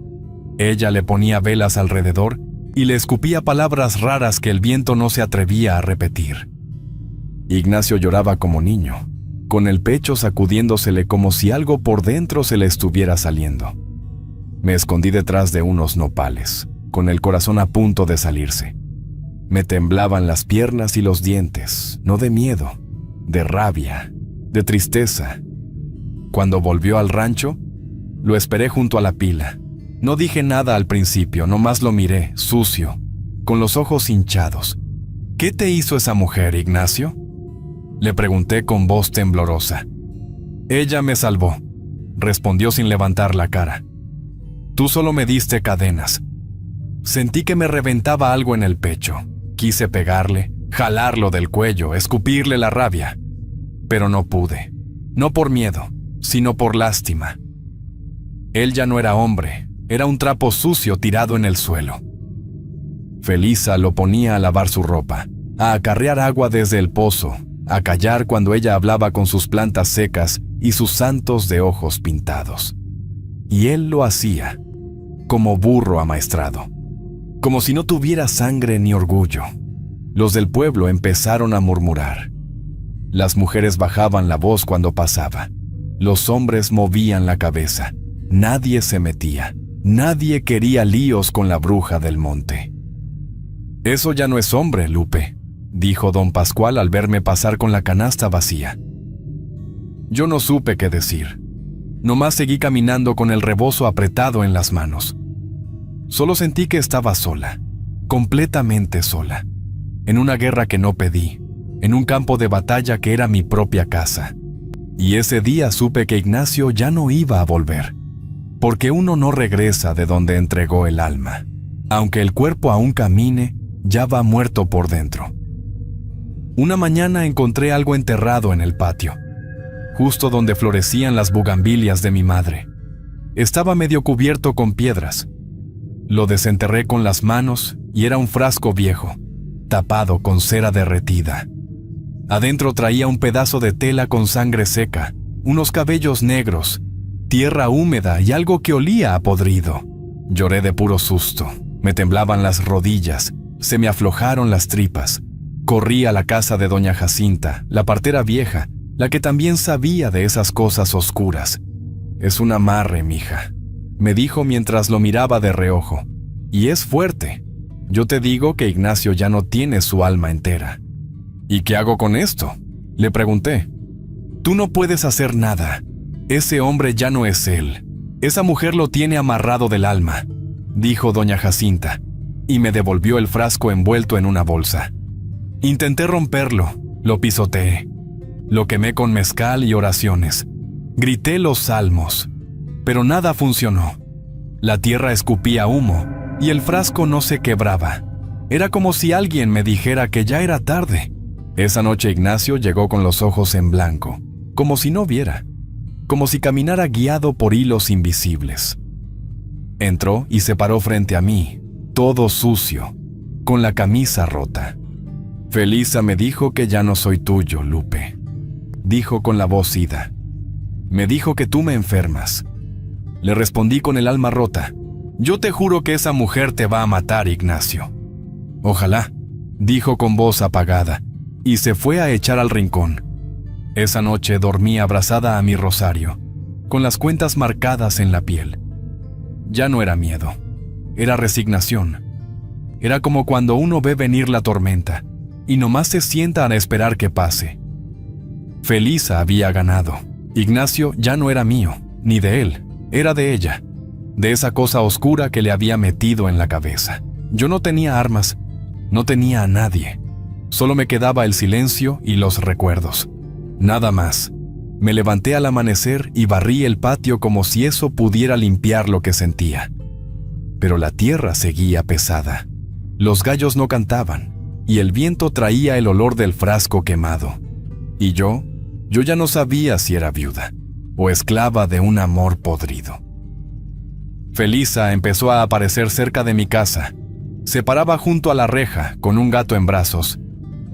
Ella le ponía velas alrededor y le escupía palabras raras que el viento no se atrevía a repetir. Ignacio lloraba como niño, con el pecho sacudiéndosele como si algo por dentro se le estuviera saliendo. Me escondí detrás de unos nopales, con el corazón a punto de salirse. Me temblaban las piernas y los dientes, no de miedo, de rabia, de tristeza. Cuando volvió al rancho, lo esperé junto a la pila. No dije nada al principio, nomás lo miré, sucio, con los ojos hinchados. ¿Qué te hizo esa mujer, Ignacio?, le pregunté con voz temblorosa. Ella me salvó, respondió sin levantar la cara. Tú solo me diste cadenas. Sentí que me reventaba algo en el pecho. Quise pegarle, jalarlo del cuello, escupirle la rabia. Pero no pude. No por miedo, sino por lástima. Él ya no era hombre, era un trapo sucio tirado en el suelo. Felisa lo ponía a lavar su ropa, a acarrear agua desde el pozo, a callar cuando ella hablaba con sus plantas secas y sus santos de ojos pintados. Y él lo hacía, como burro amaestrado, como si no tuviera sangre ni orgullo. Los del pueblo empezaron a murmurar. Las mujeres bajaban la voz cuando pasaba. Los hombres movían la cabeza. Nadie se metía. Nadie quería líos con la bruja del monte. Eso ya no es hombre, Lupe, dijo don Pascual al verme pasar con la canasta vacía. Yo no supe qué decir. Nomás seguí caminando con el rebozo apretado en las manos. Solo sentí que estaba sola, completamente sola, en una guerra que no pedí, en un campo de batalla que era mi propia casa. Y ese día supe que Ignacio ya no iba a volver, porque uno no regresa de donde entregó el alma. Aunque el cuerpo aún camine, ya va muerto por dentro. Una mañana encontré algo enterrado en el patio, justo donde florecían las bugambilias de mi madre. Estaba medio cubierto con piedras. Lo desenterré con las manos y era un frasco viejo, tapado con cera derretida. Adentro traía un pedazo de tela con sangre seca, unos cabellos negros, tierra húmeda y algo que olía a podrido. Lloré de puro susto, me temblaban las rodillas, se me aflojaron las tripas. Corrí a la casa de doña Jacinta, la partera vieja, la que también sabía de esas cosas oscuras. Es un amarre, mija, me dijo mientras lo miraba de reojo. Y es fuerte. Yo te digo que Ignacio ya no tiene su alma entera. ¿Y qué hago con esto?, le pregunté. Tú no puedes hacer nada. Ese hombre ya no es él. Esa mujer lo tiene amarrado del alma, dijo doña Jacinta, y me devolvió el frasco envuelto en una bolsa. Intenté romperlo, lo pisoteé. Lo quemé con mezcal y oraciones. Grité los salmos, pero nada funcionó. La tierra escupía humo y el frasco no se quebraba. Era como si alguien me dijera que ya era tarde. Esa noche Ignacio llegó con los ojos en blanco, como si no viera, como si caminara guiado por hilos invisibles. Entró y se paró frente a mí, todo sucio, con la camisa rota. Felisa me dijo que ya no soy tuyo, Lupe, dijo con la voz ida. Me dijo que tú me enfermas. Le respondí con el alma rota. Yo te juro que esa mujer te va a matar, Ignacio. Ojalá, dijo con voz apagada, y se fue a echar al rincón. Esa noche dormí abrazada a mi rosario, con las cuentas marcadas en la piel. Ya no era miedo, era resignación. Era como cuando uno ve venir la tormenta, y nomás se sienta a esperar que pase. Felisa había ganado. Ignacio ya no era mío, ni de él, era de ella, de esa cosa oscura que le había metido en la cabeza. Yo no tenía armas, no tenía a nadie. Solo me quedaba el silencio y los recuerdos. Nada más. Me levanté al amanecer y barrí el patio como si eso pudiera limpiar lo que sentía. Pero la tierra seguía pesada. Los gallos no cantaban, y el viento traía el olor del frasco quemado. Y yo ya no sabía si era viuda o esclava de un amor podrido. Felisa empezó a aparecer cerca de mi casa. Se paraba junto a la reja con un gato en brazos.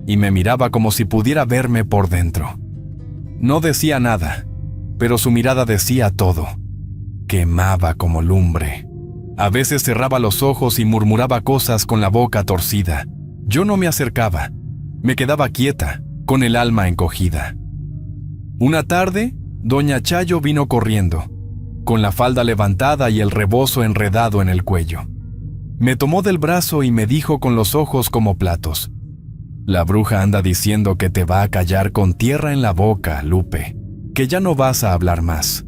y me miraba como si pudiera verme por dentro. No decía nada, pero su mirada decía todo. Quemaba como lumbre. A veces cerraba los ojos y murmuraba cosas con la boca torcida. Yo no me acercaba. Me quedaba quieta, con el alma encogida. Una tarde, doña Chayo vino corriendo, con la falda levantada y el rebozo enredado en el cuello. Me tomó del brazo y me dijo con los ojos como platos: «La bruja anda diciendo que te va a callar con tierra en la boca, Lupe, que ya no vas a hablar más».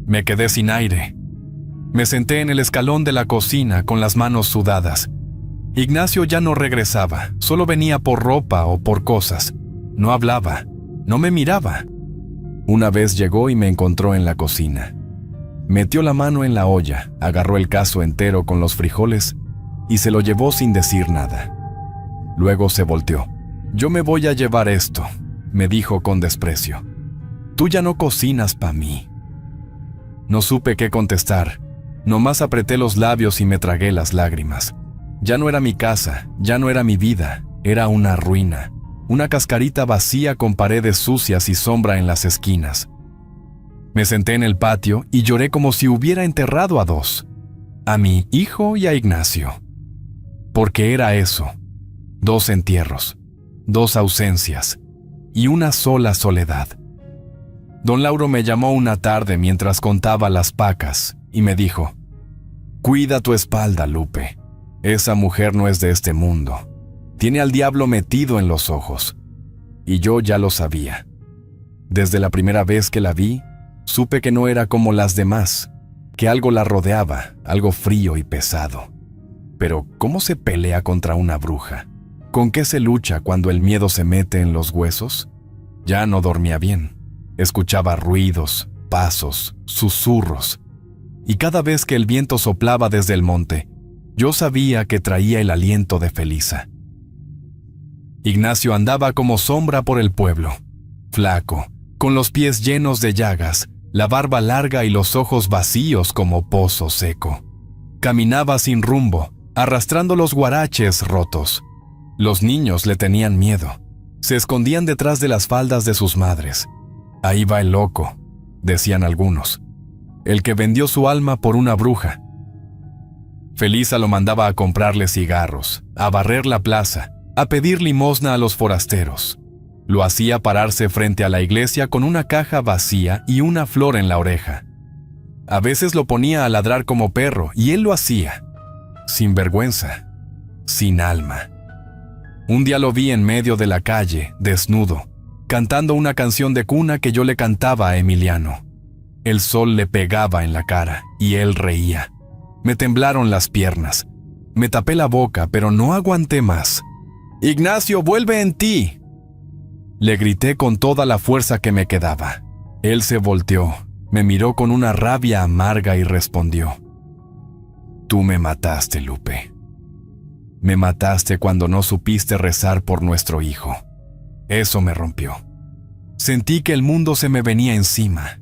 Me quedé sin aire. Me senté en el escalón de la cocina con las manos sudadas. Ignacio ya no regresaba, solo venía por ropa o por cosas. No hablaba, no me miraba. Una vez llegó y me encontró en la cocina. Metió la mano en la olla, agarró el cazo entero con los frijoles y se lo llevó sin decir nada. Luego se volteó. «Yo me voy a llevar esto», me dijo con desprecio. «Tú ya no cocinas pa' mí». No supe qué contestar. Nomás apreté los labios y me tragué las lágrimas. Ya no era mi casa, ya no era mi vida, era una ruina, una cascarita vacía con paredes sucias y sombra en las esquinas. Me senté en el patio y lloré como si hubiera enterrado a dos, a mi hijo y a Ignacio. Porque era eso, 2 entierros, 2 ausencias y una sola soledad. Don Lauro me llamó una tarde mientras contaba las pacas y me dijo: «Cuida tu espalda, Lupe. Esa mujer no es de este mundo. Tiene al diablo metido en los ojos». Y yo ya lo sabía. Desde la primera vez que la vi, supe que no era como las demás, que algo la rodeaba, algo frío y pesado. Pero, ¿cómo se pelea contra una bruja? ¿Con qué se lucha cuando el miedo se mete en los huesos? Ya no dormía bien. Escuchaba ruidos, pasos, susurros. Y cada vez que el viento soplaba desde el monte, yo sabía que traía el aliento de Felisa. Ignacio andaba como sombra por el pueblo, flaco, con los pies llenos de llagas, la barba larga y los ojos vacíos como pozo seco. Caminaba sin rumbo, arrastrando los guaraches rotos. Los niños le tenían miedo. Se escondían detrás de las faldas de sus madres. «Ahí va el loco», decían algunos. «El que vendió su alma por una bruja». Felisa lo mandaba a comprarle cigarros, a barrer la plaza, a pedir limosna a los forasteros. Lo hacía pararse frente a la iglesia con una caja vacía y una flor en la oreja. A veces lo ponía a ladrar como perro y él lo hacía, sin vergüenza, sin alma. Un día lo vi en medio de la calle, desnudo, cantando una canción de cuna que yo le cantaba a Emiliano. El sol le pegaba en la cara y él reía. Me temblaron las piernas. Me tapé la boca, pero no aguanté más. «Ignacio, vuelve en ti», le grité con toda la fuerza que me quedaba. Él se volteó, me miró con una rabia amarga y respondió: «Tú me mataste, Lupe. Me mataste cuando no supiste rezar por nuestro hijo». Eso me rompió. Sentí que el mundo se me venía encima.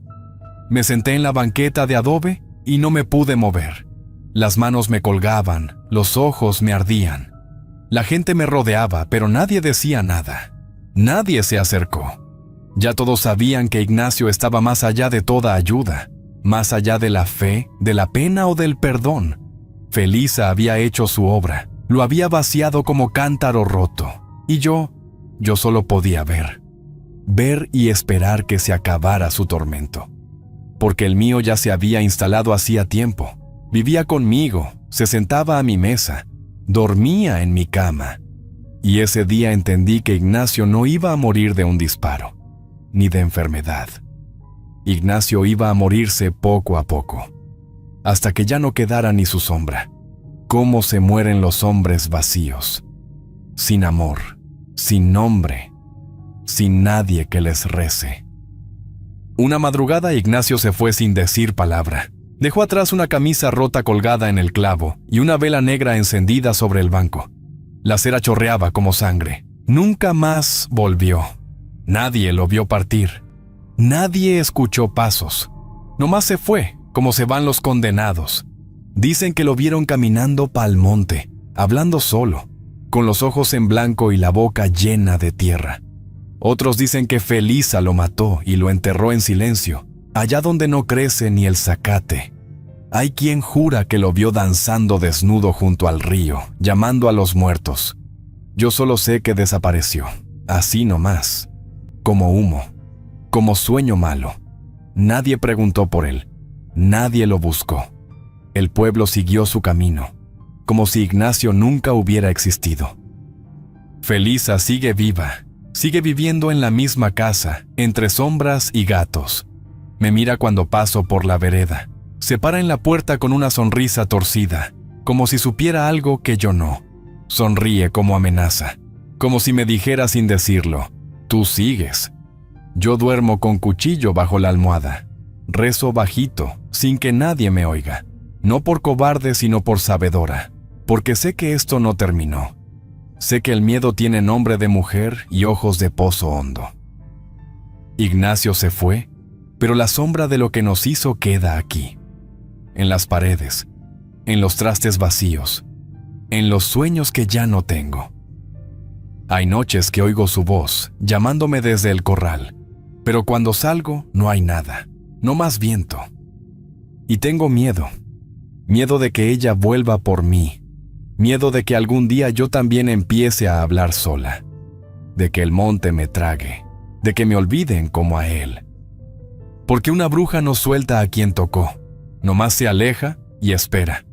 Me senté en la banqueta de adobe y no me pude mover. Las manos me colgaban, los ojos me ardían. La gente me rodeaba, pero nadie decía nada. Nadie se acercó. Ya todos sabían que Ignacio estaba más allá de toda ayuda, más allá de la fe, de la pena o del perdón. Felisa había hecho su obra, lo había vaciado como cántaro roto. Y yo solo podía ver y esperar que se acabara su tormento. Porque el mío ya se había instalado hacía tiempo. Vivía conmigo, se sentaba a mi mesa, dormía en mi cama. Y ese día entendí que Ignacio no iba a morir de un disparo, ni de enfermedad. Ignacio iba a morirse poco a poco, hasta que ya no quedara ni su sombra. Cómo se mueren los hombres vacíos, sin amor, sin nombre, sin nadie que les rece. Una madrugada Ignacio se fue sin decir palabra. Dejó atrás una camisa rota colgada en el clavo y una vela negra encendida sobre el banco. La cera chorreaba como sangre. Nunca más volvió. Nadie lo vio partir. Nadie escuchó pasos. Nomás se fue, como se van los condenados. Dicen que lo vieron caminando pa'l monte, hablando solo. con los ojos en blanco y la boca llena de tierra. Otros dicen que Felisa lo mató y lo enterró en silencio, allá donde no crece ni el zacate. Hay quien jura que lo vio danzando desnudo junto al río, llamando a los muertos. Yo solo sé que desapareció, así nomás, como humo, como sueño malo. Nadie preguntó por él, nadie lo buscó. El pueblo siguió su camino, como si Ignacio nunca hubiera existido. Felisa sigue viva, sigue viviendo en la misma casa, entre sombras y gatos. Me mira cuando paso por la vereda. Se para en la puerta con una sonrisa torcida, como si supiera algo que yo no. Sonríe como amenaza, como si me dijera sin decirlo, tú sigues. Yo duermo con cuchillo bajo la almohada. Rezo bajito, sin que nadie me oiga. No por cobarde, sino por sabedora, porque sé que esto no terminó. Sé que el miedo tiene nombre de mujer y ojos de pozo hondo. Ignacio se fue, pero la sombra de lo que nos hizo queda aquí. En las paredes, en los trastes vacíos, en los sueños que ya no tengo. Hay noches que oigo su voz, llamándome desde el corral, pero cuando salgo no hay nada, no más viento. Y tengo miedo, miedo de que ella vuelva por mí, miedo de que algún día yo también empiece a hablar sola, de que el monte me trague, de que me olviden como a él. Porque una bruja no suelta a quien tocó, nomás se aleja y espera.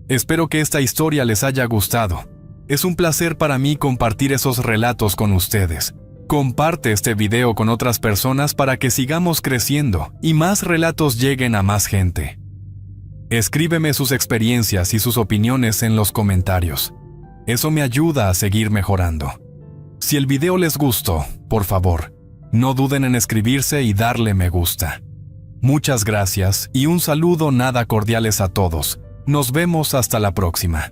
Espero que esta historia les haya gustado. Es un placer para mí compartir esos relatos con ustedes. Comparte este video con otras personas para que sigamos creciendo y más relatos lleguen a más gente. Escríbeme sus experiencias y sus opiniones en los comentarios. Eso me ayuda a seguir mejorando. Si el video les gustó, por favor, no duden en escribirse y darle me gusta. Muchas gracias y un saludo nada cordiales a todos. Nos vemos hasta la próxima.